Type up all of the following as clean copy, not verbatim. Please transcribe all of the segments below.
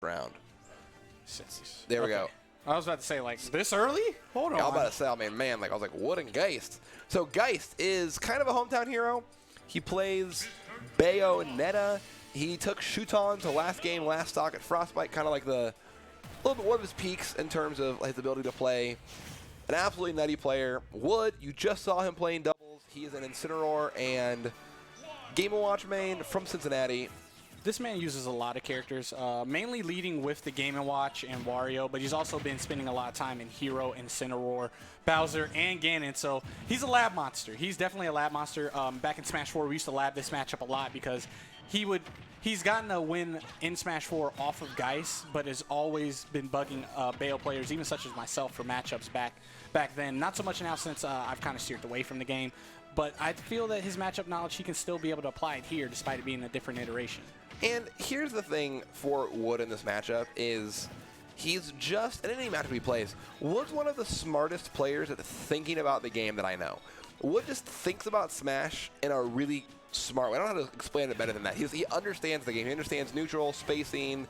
round. Sissies. There we go. I was about to say, like, this early? Hold on. I was about to say, I mean, man, like, I was like, what in Geist? So Geist is kind of a hometown hero. He plays Bayonetta. He took Shuton to last game, last stock at Frostbite, kind of like a little bit one of his peaks in terms of his ability to play. An absolutely nutty player. Wood, you just saw him playing doubles. He is an Incineroar and Game & Watch main from Cincinnati. This man uses a lot of characters, mainly leading with the Game & Watch and Wario, but he's also been spending a lot of time in Hero, Incineroar, Bowser, and Ganon. So he's a lab monster. He's definitely a lab monster. Back in Smash 4, we used to lab this matchup a lot because he's gotten a win in Smash 4 off of Geist, but has always been bugging Bayo players, even such as myself, for matchups back then. Not so much now since I've kind of steered away from the game, but I feel that his matchup knowledge, he can still be able to apply it here despite it being a different iteration. And here's the thing for Wood in this matchup is he's just, in any matchup he plays, Wood's one of the smartest players at thinking about the game that I know. Wood just thinks about Smash in a really smart way. I don't know how to explain it better than that. He understands the game. He understands neutral, spacing,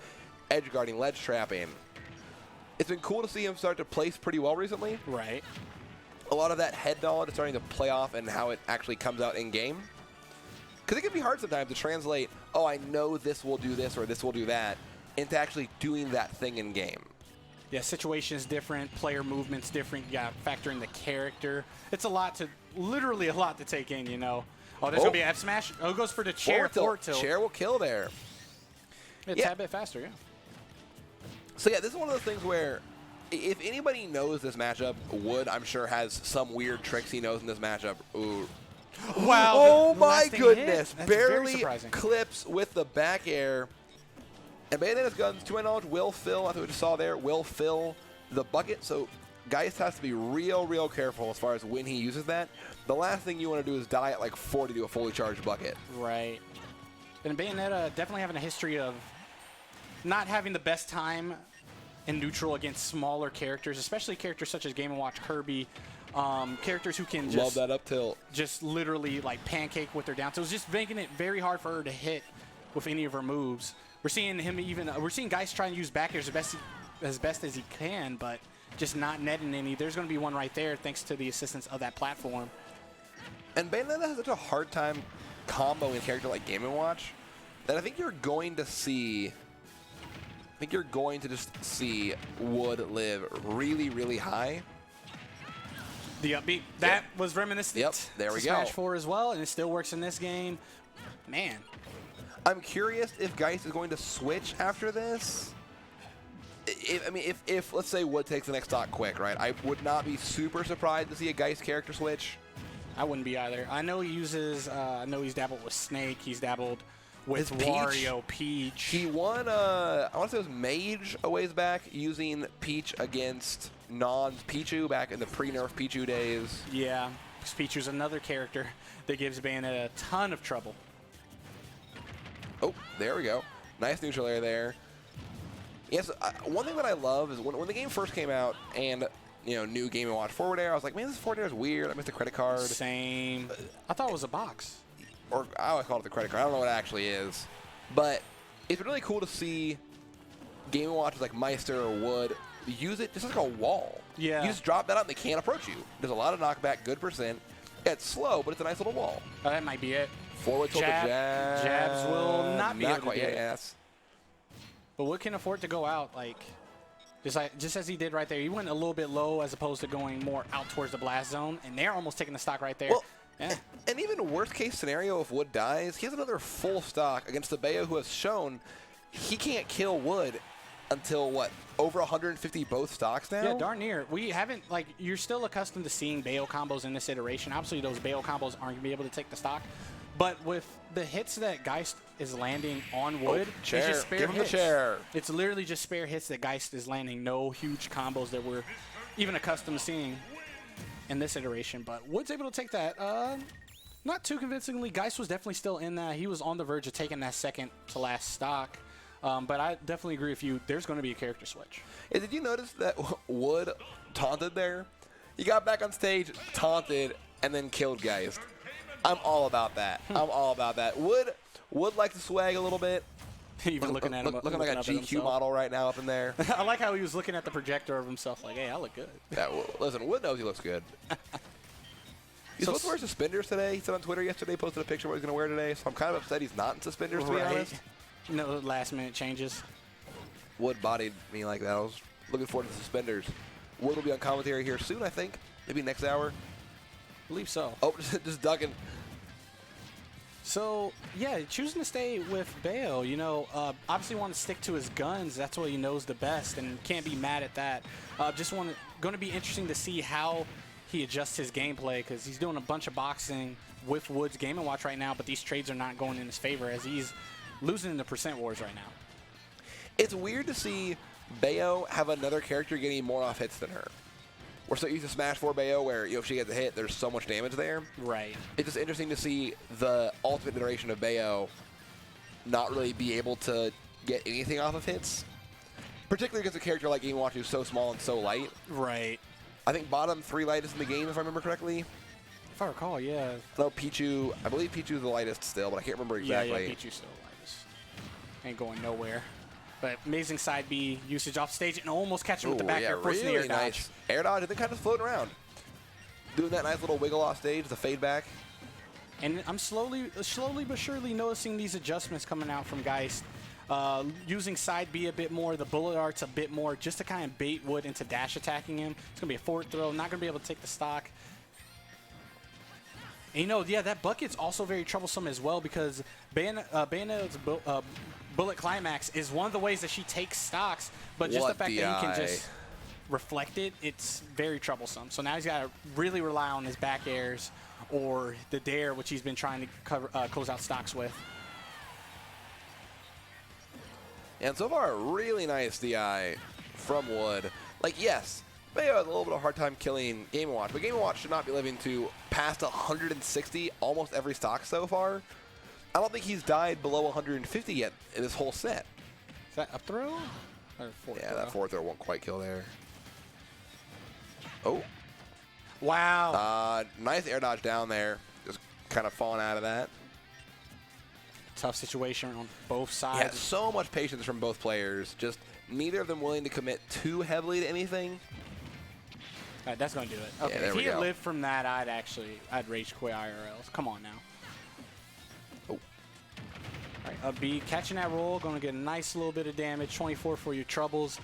edge guarding, ledge trapping. It's been cool to see him start to place pretty well recently. Right. A lot of that head knowledge is starting to play off and how it actually comes out in game. Because it can be hard sometimes to translate, oh, I know this will do this or this will do that, into actually doing that thing in game. Yeah, situation is different, player movement's different, you got to factor in the character. It's literally a lot to take in, you know. Oh, there's going to be an F smash. Oh, it goes for the chair forward tilt. Chair will kill there. A tad bit faster, yeah. So yeah, this is one of those things where if anybody knows this matchup, Wood, I'm sure, has some weird tricks he knows in this matchup. Ooh. Wow. Oh my goodness. Barely clips with the back air. And Bayonetta's guns, to my knowledge, will fill, I think we just saw there, will fill the bucket. So Geist has to be real careful as far as when he uses that. The last thing you want to do is die at like 40 to a fully charged bucket. Right. And Bayonetta definitely having a history of not having the best time in neutral against smaller characters, especially characters such as Game & Watch Kirby. Characters who can just love that up tilt, just literally like pancake with their down. So it's just making it very hard for her to hit with any of her moves. We're seeing Geist trying to use back airs as best as he can, but just not netting any. There's going to be one right there thanks to the assistance of that platform. And Bayonetta has such a hard time comboing a character like Game & Watch that I think you're going to see. I think you're going to just see Wood live really high. The upbeat. That was reminiscent. Yep, there we go. Smash 4 as well, and it still works in this game. Man. I'm curious if Geist is going to switch after this. If let's say Wood takes the next stock quick, right? I would not be super surprised to see a Geist character switch. I wouldn't be either. I know he uses, I know he's dabbled with Snake. He's dabbled with Peach. Wario, Peach. He won, I want to say it was Mage a ways back, using Peach against non-Pichu back in the pre-nerf Pichu days. Yeah, Pichu's another character that gives Bayonetta a ton of trouble. Oh, there we go. Nice neutral air there. Yes, one thing that I love is when the game first came out and, you know, new Game & Watch forward air, I was like, man, this forward air is weird. I missed the credit card. Same. I thought it was a box. Or I always call it the credit card. I don't know what it actually is. But it's been really cool to see Game & Watches like Meister or Wood use it just like a wall. Yeah. You just drop that out and they can't approach you. There's a lot of knockback, good percent. It's slow, but it's a nice little wall. That might be it. Forward tilted jab. Jabs will not be able to quite do yet, it. yes. But Wood can afford to go out, like, just as he did right there. He went a little bit low as opposed to going more out towards the blast zone, and they're almost taking the stock right there. Well, yeah. And even worst case scenario, if Wood dies, he has another full stock against the Bayo, who has shown he can't kill Wood until, what, over 150 both stocks now? Yeah, darn near. We haven't, like, you're still accustomed to seeing Bayo combos in this iteration. Obviously, those Bayo combos aren't going to be able to take the stock. But with the hits that Geist is landing on Wood, it's just spare Give him hits. the chair. It's literally just spare hits that Geist is landing. No huge combos that we're even accustomed to seeing in this iteration. But Wood's able to take that. Not too convincingly. Geist was definitely still in that. He was on the verge of taking that second to last stock. But I definitely agree with you. There's going to be a character switch. Hey, did you notice that Wood taunted there? He got back on stage, taunted, and then killed Geist. I'm all about that. I'm all about that. Wood likes to swag a little bit. Even looking at him. Looking like a GQ model right now up in there. I like how he was looking at the projector of himself like, hey, I look good. Yeah, well, listen, Wood knows he looks good. He's supposed to wear suspenders today. He said on Twitter yesterday, posted a picture of what he's going to wear today. So I'm kind of upset he's not in suspenders, to be honest. No last-minute changes. Wood bodied me like that. I was looking forward to the suspenders. Wood will be on commentary here soon, I think. Maybe next hour. I believe so. Oh, just ducking. So, yeah, choosing to stay with Bayo, you know, obviously want to stick to his guns. That's what he knows the best, and can't be mad at that. Going to be interesting to see how he adjusts his gameplay, because he's doing a bunch of boxing with Wood's Game & Watch right now, but these trades are not going in his favor as he's losing in the percent wars right now. It's weird to see Bayo have another character getting more off hits than her. We're so used to Smash 4 Bayo where, you know, if she gets a hit, there's so much damage there. Right. It's just interesting to see the ultimate iteration of Bayo not really be able to get anything off of hits. Particularly against a character like Game & Watch who's so small and so light. Right. I think bottom 3 lightest in the game, if I remember correctly. If I recall, yeah. I know Pichu, I believe Pichu's the lightest still, but I can't remember exactly. Yeah, Pichu's still the lightest. Ain't going nowhere. But amazing side B usage off stage and almost catching with the back air, forcing the air dodge. Nice. Air dodge and then kind of floating around. Doing that nice little wiggle off stage, the fade back. And I'm slowly but surely noticing these adjustments coming out from Geist. Using side B a bit more, the bullet arts a bit more, just to kind of bait Wood into dash attacking him. It's going to be a forward throw, not going to be able to take the stock. And you know, yeah, that bucket's also very troublesome as well because Bayonetta's bullet climax is one of the ways that she takes stocks, but just the fact that he can just reflect it, it's very troublesome. So now he's got to really rely on his back airs or the dare, which he's been trying to cover, close out stocks with. And so far, a really nice DI from Wood. Like, yes, Bayo has a little bit of a hard time killing Game & Watch, but Game & Watch should not be living to past 160 almost every stock so far. I don't think he's died below 150 yet in this whole set. Is that up throw? Or forward yeah, throw? that forward throw won't quite kill there. Oh. Wow. Nice air dodge down there. Just kind of falling out of that. Tough situation on both sides. Yeah, so much patience from both players. Just neither of them willing to commit too heavily to anything. All right, that's going to do it. Okay, yeah, if he had lived from that, I'd rage quit IRLs. Come on now. Oh. All right, B catching that roll, going to get a nice little bit of damage. 24 for your troubles,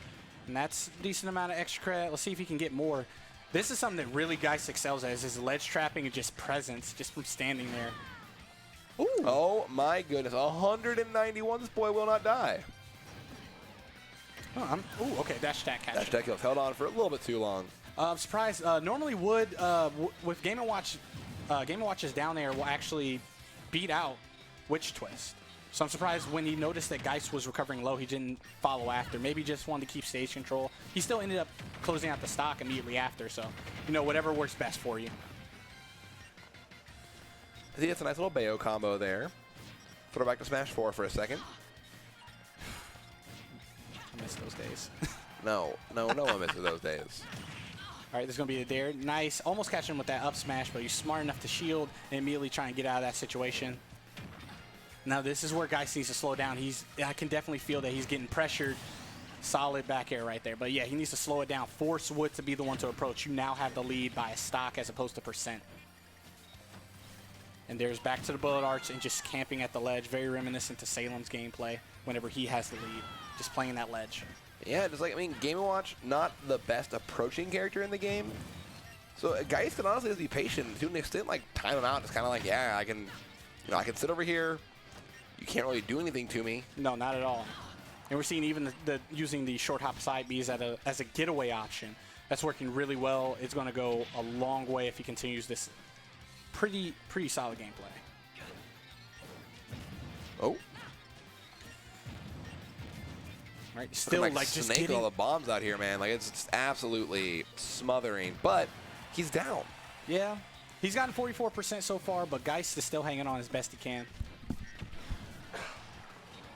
and that's a decent amount of extra credit. Let's see if he can get more. This is something that really Geist excels at, is his ledge trapping and just presence, just from standing there. Ooh. Oh my goodness, 191. This boy will not die. Oh, ooh, okay, dash attack catch. Dash attack kills. Held on for a little bit too long. I'm surprised. Normally Wood, with Game & Watch, Game & Watch is down there, will actually beat out Witch Twist. So I'm surprised when he noticed that Geist was recovering low, he didn't follow after. Maybe just wanted to keep stage control. He still ended up closing out the stock immediately after. So, you know, whatever works best for you. I think it's a nice little Bayo combo there. Throw back to Smash 4 for a second. I miss those days. No one misses those days. All right, there's going to be a dare. Nice. Almost catching him with that up smash, but he's smart enough to shield and immediately try and get out of that situation. Now, this is where Geist needs to slow down. I can definitely feel that he's getting pressured. Solid back air right there. But, yeah, he needs to slow it down. Force Wood to be the one to approach. You now have the lead by a stock as opposed to percent. And there's back to the bullet arch and just camping at the ledge. Very reminiscent to Salem's gameplay whenever he has the lead. Just playing that ledge. Yeah, just like, I mean, Game & Watch, not the best approaching character in the game. So Geist can honestly just be patient to an extent, like time him out. It's kind of like, yeah, I can sit over here. You can't really do anything to me. No, not at all. And we're seeing even using the short hop side Bs as a getaway option. That's working really well. It's going to go a long way if he continues this pretty solid gameplay. Oh. Right, still like just snake getting all the bombs out here, man. Like it's just absolutely smothering. But he's down. Yeah, he's gotten 44% so far, but Geist is still hanging on as best he can.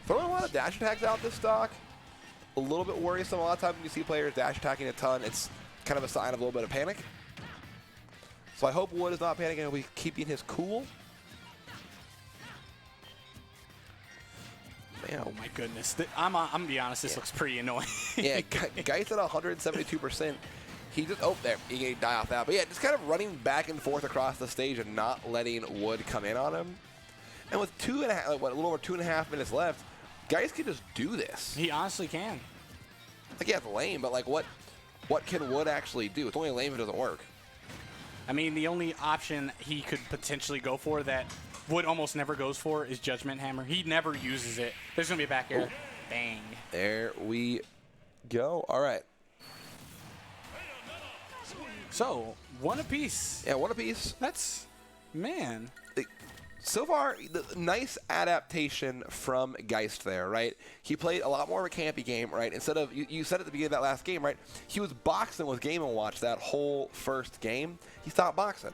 Throwing a lot of dash attacks out this stock. A little bit worrisome. A lot of times when you see players dash attacking a ton, it's kind of a sign of a little bit of panic. So I hope Wood is not panicking and we keeping his cool. Damn. Oh my goodness. I'm gonna be honest. This looks pretty annoying. Yeah, Geist at 172%. He just there. He can die off that. But yeah, just kind of running back and forth across the stage and not letting Wood come in on him. And with a little over 2.5 minutes left, Geist can just do this. He honestly can. Like, yeah, it's lame, but like, what can Wood actually do? It's only lame if it doesn't work. I mean, the only option he could potentially go for that Wood almost never goes for is Judgment Hammer. He never uses it. There's going to be a back air. Bang. There we go. All right. So, one apiece. Yeah, one apiece. That's, man. So far, the nice adaptation from Geist there, right? He played a lot more of a campy game, right? Instead of, you said at the beginning of that last game, right? He was boxing with Game & Watch that whole first game. He stopped boxing.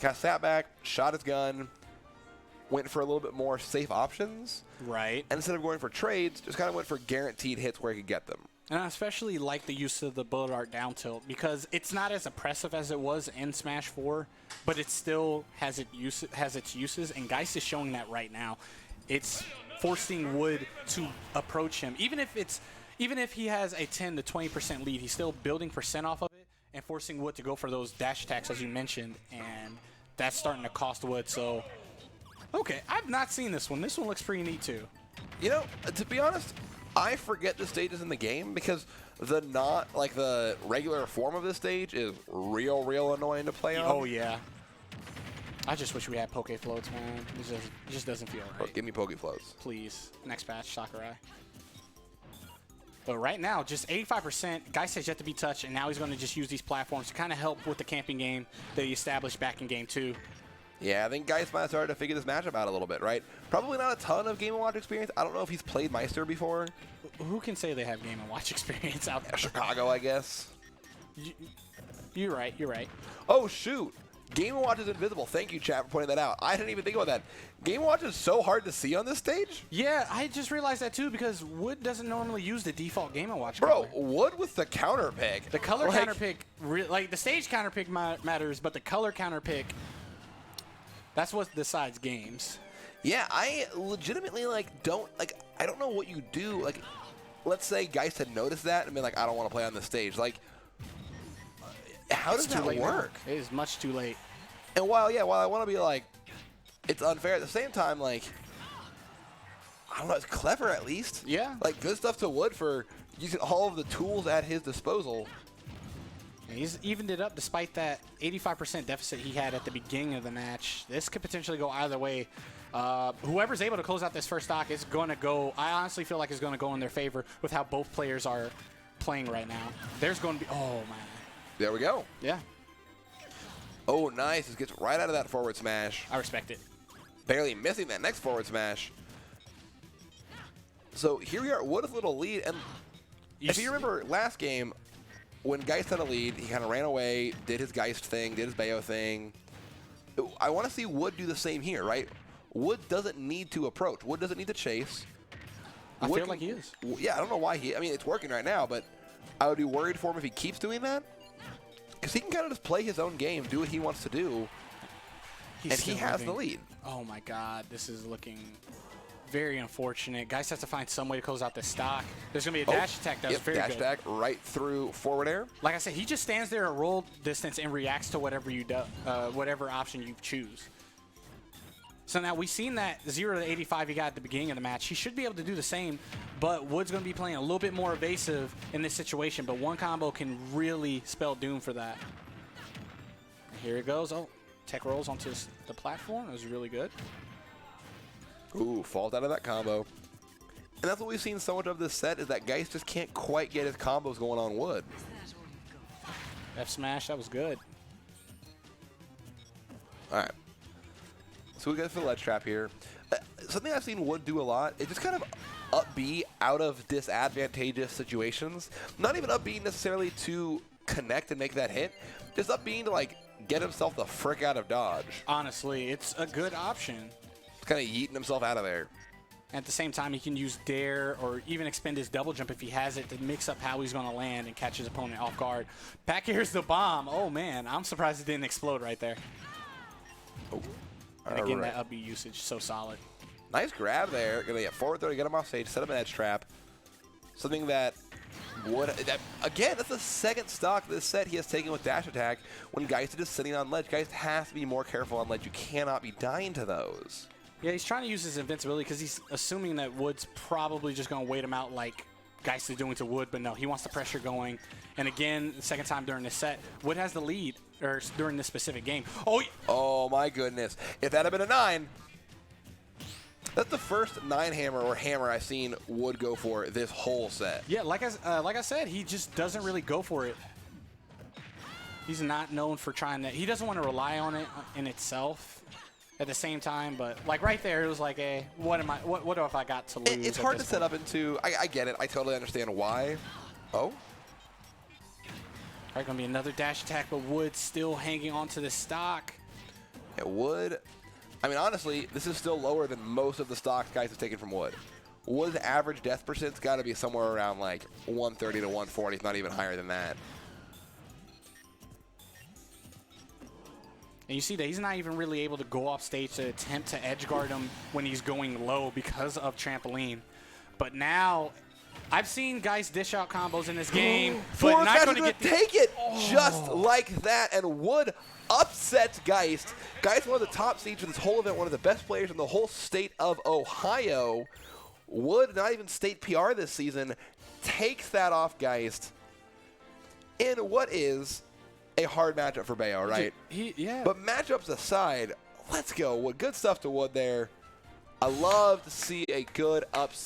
Kind of sat back, shot his gun, went for a little bit more safe options. Right. And instead of going for trades, just kind of went for guaranteed hits where he could get them. And I especially like the use of the bullet art down tilt because it's not as oppressive as it was in Smash 4, but it still has its uses, and Geist is showing that right now. It's forcing Wood to approach him. Even if he has a 10 to 20% lead, he's still building percent off of it and forcing Wood to go for those dash attacks as you mentioned, and that's starting to cost Wood. So, okay, I've not seen this one. This one looks pretty neat too. You know, to be honest, I forget the stages in the game because the regular form of this stage is real annoying to play on. Oh yeah. I just wish we had Poke Floats, man. It just doesn't feel right. Give me Poke Floats. Please. Next patch, Sakurai. But right now, just 85%. Geist has yet to be touched, and now he's going to just use these platforms to kind of help with the camping game that he established back in Game 2. Yeah, I think Geist might have started to figure this matchup out a little bit, right? Probably not a ton of Game & Watch experience. I don't know if he's played Meister before. Who can say they have Game & Watch experience out there? Yeah, Chicago, I guess. You're right. You're right. Oh, shoot. Game & Watch is invisible. Thank you, chat, for pointing that out. I didn't even think about that. Game & Watch is so hard to see on this stage. Yeah, I just realized that, too, because Wood doesn't normally use the default Game & Watch Bro, color. Wood with the counter pick. The color counter pick, like the stage counter pick matters, but the color counter pick, that's what decides games. Yeah, I legitimately, I don't know what you do. Let's say Geist had noticed that and been like, I don't want to play on this stage. How does that work? It is much too late. And while I want to be it's unfair, at the same time, I don't know, it's clever at least. Yeah. Good stuff to Wood for using all of the tools at his disposal. And he's evened it up despite that 85% deficit he had at the beginning of the match. This could potentially go either way. Whoever's able to close out this first stock is going to go, I honestly feel like it's going to go in their favor with how both players are playing right now. There's going to be, oh, man. There we go. Yeah. Oh, nice. It gets right out of that forward smash. I respect it. Barely missing that next forward smash. So here we are, Wood with a little lead. And if you remember last game, when Geist had a lead, he kind of ran away, did his Geist thing, did his Bayo thing. I want to see Wood do the same here, right? Wood doesn't need to approach. Wood doesn't need to chase. I feel like he is. Yeah, I don't know why I mean, it's working right now, but I would be worried for him if he keeps doing that. Because he can kind of just play his own game, do what he wants to do, and he has the lead. Oh, my God. This is looking very unfortunate. Geist has to find some way to close out this stock. There's going to be a dash attack that's very good. Dash attack right through forward air. Like I said, he just stands there at roll distance and reacts to whatever you do, whatever option you choose. So now we've seen that 0 to 85 he got at the beginning of the match. He should be able to do the same, but Wood's going to be playing a little bit more evasive in this situation, but one combo can really spell doom for that. And here it goes. Oh, tech rolls onto the platform. It was really good. Ooh, falls out of that combo. And that's what we've seen so much of this set is that Geist just can't quite get his combos going on Wood. F smash, that was good. All right. So we got the ledge trap here. Something I've seen Wood do a lot is just kind of up B out of disadvantageous situations. Not even up B necessarily to connect and make that hit. Just up B to get himself the frick out of dodge. Honestly, it's a good option. Just kind of yeeting himself out of there. At the same time, he can use Dare or even expend his double jump if he has it to mix up how he's going to land and catch his opponent off guard. Back here's the bomb. Oh, man. I'm surprised it didn't explode right there. Oh. And again, that up B usage so solid. Nice grab there. Gonna get forward throw to get him off stage, set up an edge trap. Something that again, that's the second stock this set he has taken with dash attack when Geist is just sitting on ledge. Geist has to be more careful on ledge. You cannot be dying to those. Yeah, he's trying to use his invincibility because he's assuming that Wood's probably just going to wait him out like Geist is doing to Wood, but no, he wants the pressure going. And again, the second time during this set, Wood has the lead or during this specific game. Oh my goodness. If that had been a 9, that's the first 9 hammer or hammer I've seen Wood go for this whole set. Yeah, like I said, he just doesn't really go for it. He's not known for trying to. He doesn't want to rely on it in itself. At the same time, but like right there, it was like, what if I got to lose? It's hard to set up into. I get it. I totally understand why. Oh. All right, gonna be another dash attack, but Wood still hanging on to the stock. Yeah, Wood. I mean, honestly, this is still lower than most of the stocks Geist have taken from Wood. Wood's average death percent's got to be somewhere around like 130 to 140, if not even higher than that. And you see that he's not even really able to go off stage to attempt to edge guard him when he's going low because of trampoline. But now, I've seen Geist dish out combos in this game, but not going to take it just like that. And Wood upsets Geist. Geist, one of the top seeds in this whole event, one of the best players in the whole state of Ohio. Wood, not even state PR this season, takes that off Geist in what is a hard matchup for Bayo, right? Yeah. But matchups aside, let's go. Wood. Good stuff to Wood there. I love to see a good upset.